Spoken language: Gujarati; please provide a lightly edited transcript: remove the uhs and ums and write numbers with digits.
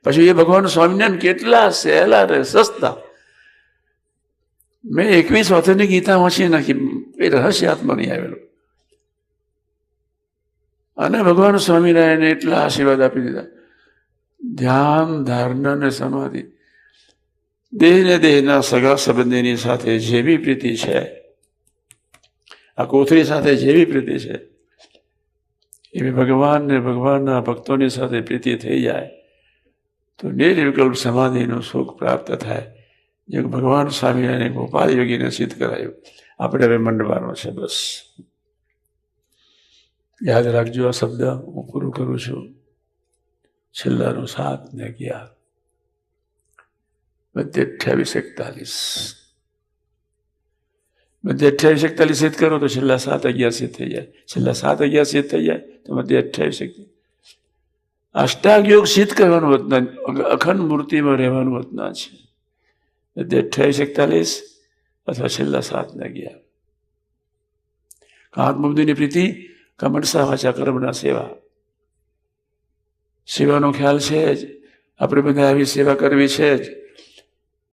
પછી એ ભગવાન સ્વામિનારાયણ કેટલા સહેલા રે સસ્તા. મેં 21 ઓથરની ગીતા વાંચી નાખી, એ રહસ્ય આત્મા નહીં આવેલું. અને ભગવાન સ્વામિનારાયણે એટલા આશીર્વાદ આપી દીધા. ધ્યાન, ધારણા અને સમાધિ, દેહને દેહના સગા સંબંધીની સાથે જેવી પ્રીતિ છે, આ કોથળી સાથે જેવી પ્રીતિ છે, એવી ભગવાનને ભગવાનના ભક્તોની સાથે પ્રીતિ થઈ જાય તો નિર્વિકલ્પ સમાધિનું સુખ પ્રાપ્ત થાય. જે ભગવાન સ્વામિનારાયણે ગોપાલ યોગીને સિદ્ધ કરાયું. આપણે હવે મંડવાનો છે. બસ યાદ રાખજો આ શબ્દ. હું પૂરું કરું છું. છેલ્લાનું 7 ને 11 બધે 28-41 બધે 28-41 સિદ્ધ કરો તો છેલ્લા 7-11 સિદ્ધ થઈ જાય. છેલ્લા 7-11 સિદ્ધ થઈ જાય તો બધે 28-41. અષ્ટાંગ યોગ સિદ્ધ કરવાનું વતન, અખંડ મૂર્તિમાં રહેવાનું વતના છે. બધે 28-41 અથવા છેલ્લા 7 ને 11. આત્મબુદ્ધિની પ્રીતિ, કમનસા વાચા કર્મના સેવા. સેવાનો ખ્યાલ છે જ. આપણે બધા આવી સેવા કરવી છે જ.